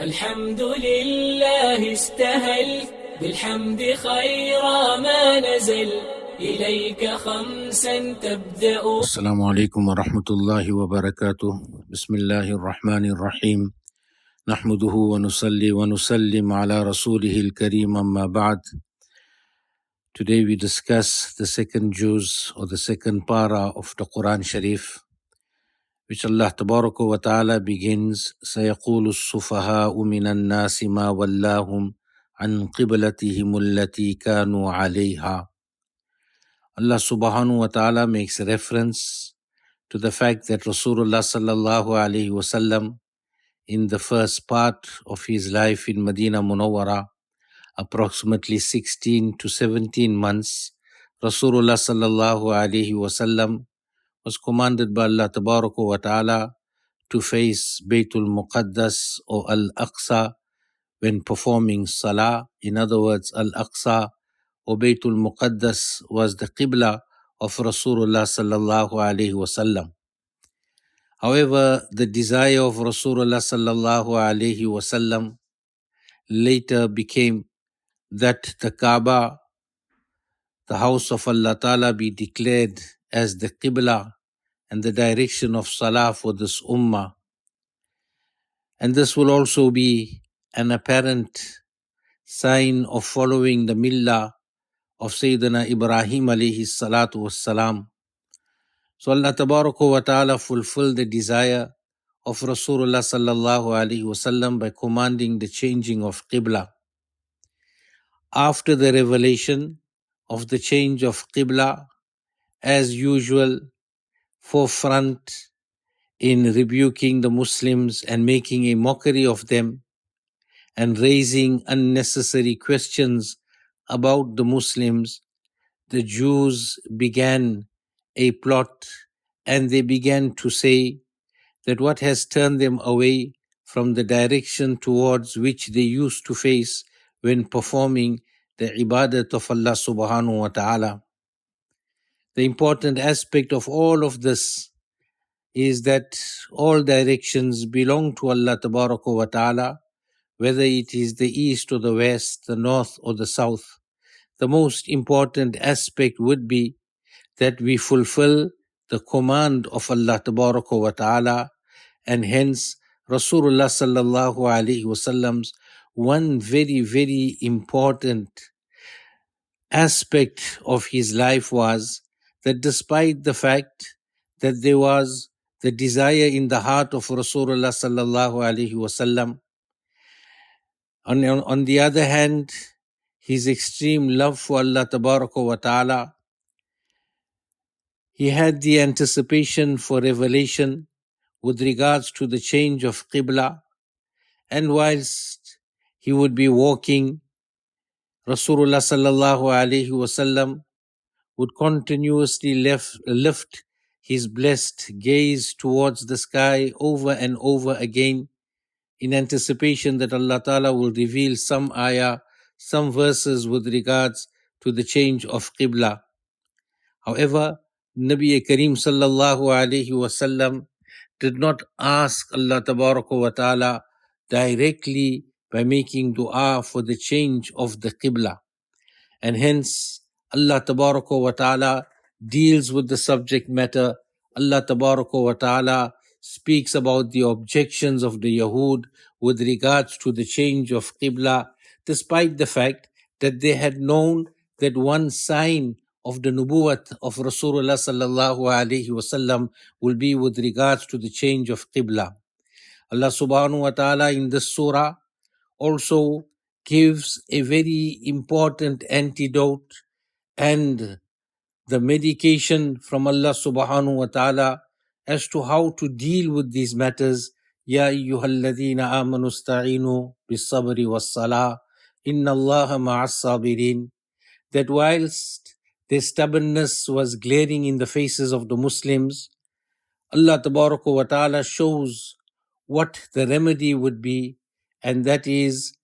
الحمد لله استهل بالحمد خير ما نزل إليك خمسا تبدأ. السلام عليكم ورحمة الله وبركاته. بسم الله الرحمن الرحيم. نحمده ونصلي ونسلم على رسوله الكريم أما بعد. Today we discuss the second juz or the second para of the Quran Sharif, which Allah Tabaraka wa Ta'ala begins, سيقول السفهاء من الناس ما ولاهم عن قبلتهم التي كانوا عليها. Allah Subhanahu wa Ta'ala makes reference to the fact that Rasulullah sallallahu alaihi wasallam, in the first part of his life in Medina Munawwara, approximately 16 to 17 months, Rasulullah sallallahu alaihi wasallam was commanded by Allah Tabaraka wa Ta'ala to face Baytul Muqaddas or Al-Aqsa when performing Salah. In other words, Al-Aqsa or Baytul Muqaddas was the Qibla of Rasulullah sallallahu alaihi wasallam. However, the desire of Rasulullah sallallahu alaihi wasallam later became that the Kaaba, the house of Allah Ta'ala, be declared as the Qibla and the direction of Salah for this Ummah. And this will also be an apparent sign of following the Millah of Sayyidina Ibrahim alayhi salatu wassalam. So Allah Tabaraka wa Ta'ala fulfilled the desire of Rasulullah sallallahu alaihi wasallam by commanding the changing of Qibla. After the revelation of the change of Qibla, as usual, forefront in rebuking the Muslims and making a mockery of them and raising unnecessary questions about the Muslims, the Jews began a plot, and they began to say that what has turned them away from the direction towards which they used to face when performing the ibadat of Allah subhanahu wa ta'ala. The important aspect of all of this is that all directions belong to Allah tabaraka wa ta'ala, whether it is the east or the west, the north or the south. The most important aspect would be that we fulfill the command of Allah Tabaraka wa Ta'ala, and hence Rasulullah sallallahu alaihi wasallam's one very, very important aspect of his life was that despite the fact that there was the desire in the heart of Rasulullah sallallahu alaihi wasallam, on the other hand, his extreme love for Allah Tabaraka wa Ta'ala, he had the anticipation for revelation with regards to the change of Qibla, and whilst he would be walking, Rasulullah sallallahu alaihi wasallam would continuously lift his blessed gaze towards the sky over and over again in anticipation that Allah Ta'ala will reveal some ayah, some verses with regards to the change of Qibla. However, Nabi Kareem sallallahu alaihi wasallam did not ask Allah Tabaraka wa Ta'ala directly by making dua for the change of the Qibla. And hence, Allah Tabaraka wa Ta'ala deals with the subject matter. Allah Tabaraka wa Ta'ala speaks about the objections of the Yahud with regards to the change of Qibla, despite the fact that they had known that one sign of the nubuwwat of Rasulullah sallallahu alaihi wasallam will be with regards to the change of Qibla. Allah subhanahu wa ta'ala in this surah also gives a very important antidote and the medication from Allah subhanahu wa ta'ala as to how to deal with these matters. Ya ayyuhalladhina amanu ista'inu bis-sabri was-salah inna Allaha ma'as sabirin. That whilst their stubbornness was glaring in the faces of the Muslims, Allah Tabaraka wa Ta'ala shows what the remedy would be, and that is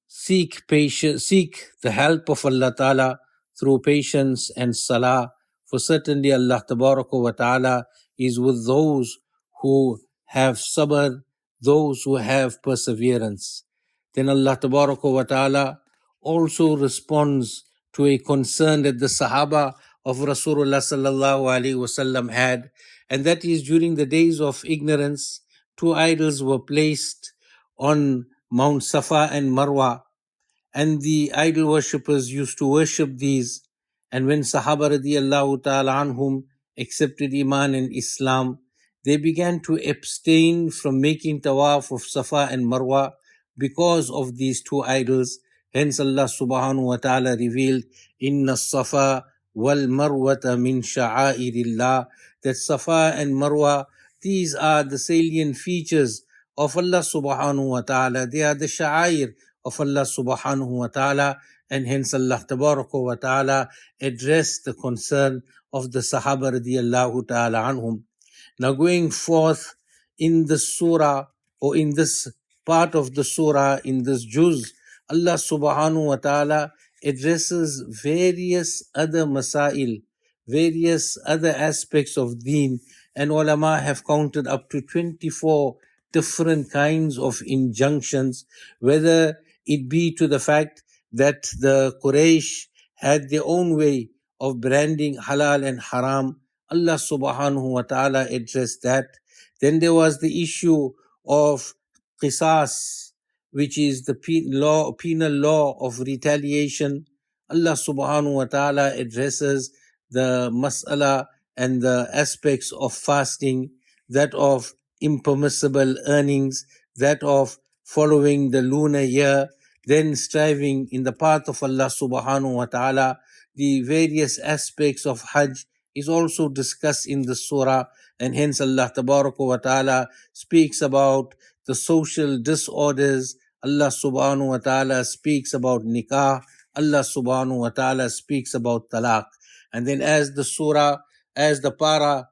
seek the help of Allah Ta'ala through patience and salah. For certainly Allah Tabaraka wa Ta'ala is with those who have sabr, those who have perseverance. Then Allah Tabaraka wa Ta'ala also responds to a concern that the Sahaba of Rasulullah Sallallahu Alaihi Wasallam had, and that is during the days of ignorance, two idols were placed on Mount Safa and Marwa, and the idol worshippers used to worship these. And when Sahaba radiallahu ta'ala anhum accepted Iman and Islam, they began to abstain from making tawaf of Safa and Marwa because of these two idols. Hence Allah subhanahu wa ta'ala revealed, Inna Safa wal Marwata min sha'airillah, that Safa and Marwa, these are the salient features of Allah subhanahu wa ta'ala. They are the sha'air of Allah subhanahu wa ta'ala, and hence Allah tabaraka wa ta'ala addressed the concern of the Sahaba radiallahu ta'ala anhum. Now going forth in the surah, or in this part of the surah, in this juz, Allah subhanahu wa ta'ala addresses various other masail, various other aspects of deen, and ulama have counted up to 24 different kinds of injunctions, whether it be to the fact that the Quraysh had their own way of branding halal and haram. Allah subhanahu wa ta'ala addressed that. Then there was the issue of qisas, which is the penal law of retaliation. Allah subhanahu wa ta'ala addresses the mas'ala and the aspects of fasting, that of impermissible earnings, that of following the lunar year, then striving in the path of Allah subhanahu wa ta'ala. The various aspects of Hajj is also discussed in the surah, and hence Allah tabaraka wa ta'ala speaks about the social disorders. Allah subhanahu wa ta'ala speaks about nikah. Allah subhanahu wa ta'ala speaks about talaq. And then as the surah, as the para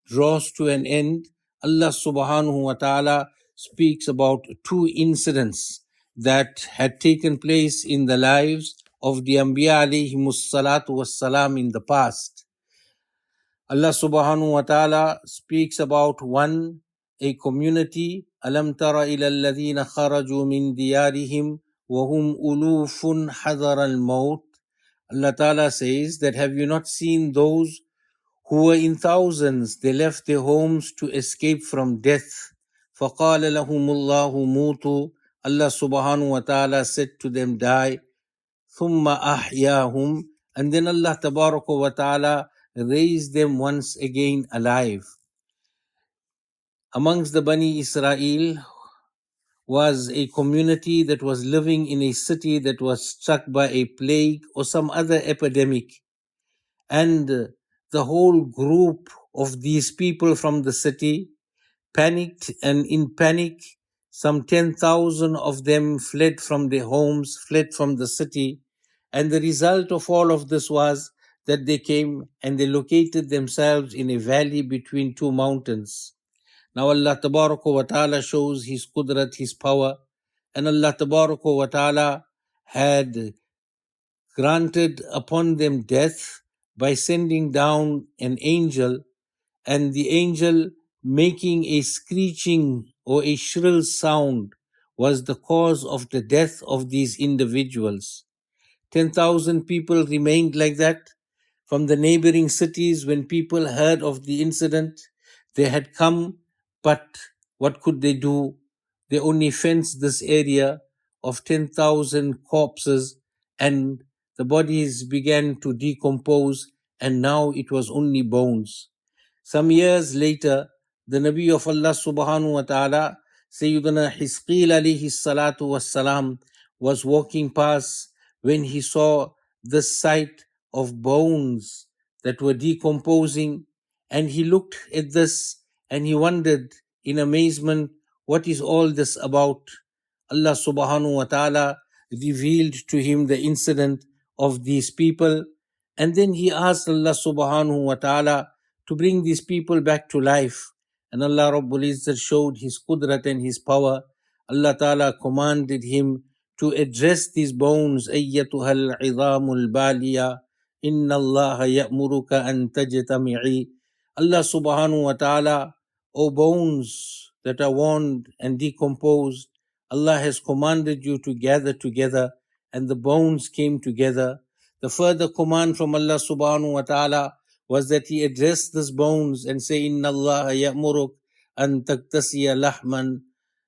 draws to an end, Allah subhanahu wa ta'ala speaks about two incidents that had taken place in the lives of the Anbiya alayhimus salatu was salam in the past. Allah subhanahu wa ta'ala speaks about one, a community, Alam tara ila alladhina kharaju min diyarihim wa hum ulufun hadar al-maut. Allah ta'ala says that, have you not seen those who were in thousands, they left their homes to escape from death. فَقَالَ لَهُمُ اللَّهُ مُوتُوا. Allah subhanahu wa ta'ala said to them, die. ثُمَّ أَحْيَاهُمْ. And then Allah tabaraka wa ta'ala raised them once again alive. Amongst the Bani Israel was a community that was living in a city that was struck by a plague or some other epidemic. And the whole group of these people from the city panicked, and in panic, some 10,000 of them fled from their homes, fled from the city. And the result of all of this was that they came and they located themselves in a valley between two mountains. Now Allah Tabaraka wa Ta'ala shows His Qudrat, His power, and Allah Tabaraka wa Ta'ala had granted upon them death by sending down an angel, and the angel making a screeching or a shrill sound was the cause of the death of these individuals. 10,000 people remained like that. From the neighboring cities, when people heard of the incident, they had come, but what could they do? They only fenced this area of 10,000 corpses, and the bodies began to decompose, and now it was only bones. Some years later, the Nabi of Allah subhanahu wa ta'ala, Sayyidina Hisqeel alayhi salatu was salam, was walking past when he saw the sight of bones that were decomposing, and he looked at this and he wondered in amazement, what is all this about? Allah subhanahu wa ta'ala revealed to him the incident of these people, and then he asked Allah subhanahu wa ta'ala to bring these people back to life. And Allah Rabbul Izzat showed His Qudrat and His power. Allah Ta'ala commanded him to address these bones, أَيَّتُهَا الْعِظَامُ الْبَالِيَةِ إِنَّ اللَّهَ يَأْمُرُكَ أَن تَجْتَمِعِي. Allah subhanahu wa ta'ala, O bones, that are worn and decomposed. Allah has commanded you to gather together, and the bones came together. The further command from Allah subhanahu wa ta'ala was that He addressed these bones and say, Inna Allah ya'muruk an taktasiya lahman.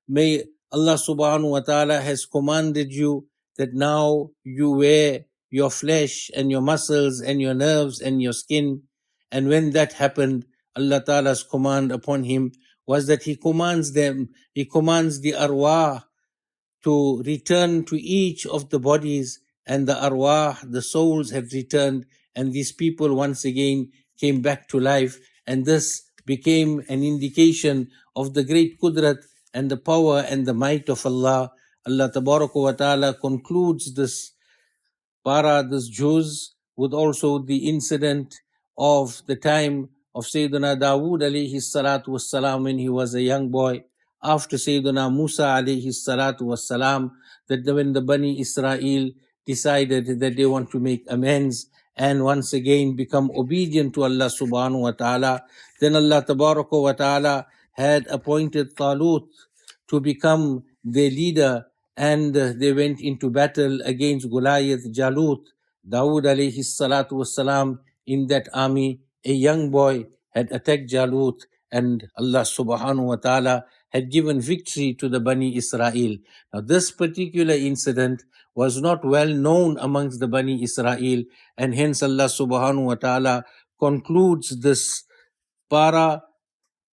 May Allah subhanahu wa ta'ala has commanded you that now you wear your flesh and your muscles and your nerves and your skin. And when that happened, Allah Ta'ala's command upon him was that He commands the arwah to return to each of the bodies, and the arwah, the souls, had returned, and these people once again came back to life. And this became an indication of the great qudrat and the power and the might of Allah. Allah Tabaraka wa Ta'ala concludes this this juz with also the incident of the time of Sayyidina Dawood alayhi salatu wassalam when he was a young boy, after Sayyidina Musa alayhi salatu wassalam, that when the Bani Israel decided that they want to make amends and once again become obedient to Allah subhanahu wa ta'ala, then Allah tabaraka wa ta'ala had appointed Talut to become their leader, and they went into battle against Goliath, Jalut. Dawood alayhi salatu wassalam, in that army, a young boy, had attacked Jalut, and Allah subhanahu wa ta'ala had given victory to the Bani Israel. Now this particular incident was not well known amongst the Bani Israel, and hence Allah subhanahu wa ta'ala concludes this para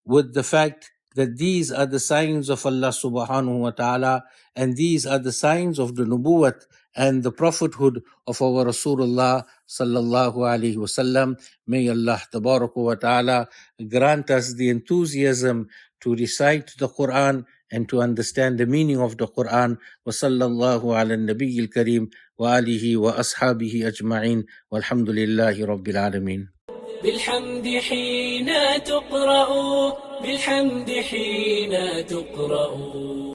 with the fact that these are the signs of Allah subhanahu wa ta'ala, and these are the signs of the nubuwwat and the prophethood of our Rasulullah sallallahu alaihi wasallam. May Allah tabaraka wa ta'ala grant us the enthusiasm to recite the Quran and to understand the meaning of the Quran. Wa sallallahu ala nabiyil kareem wa alihi wa ashabihi ajma'in walhamdulillahi rabbil alameen. بالحمد حين تقرأ بالحمد حين تقرأ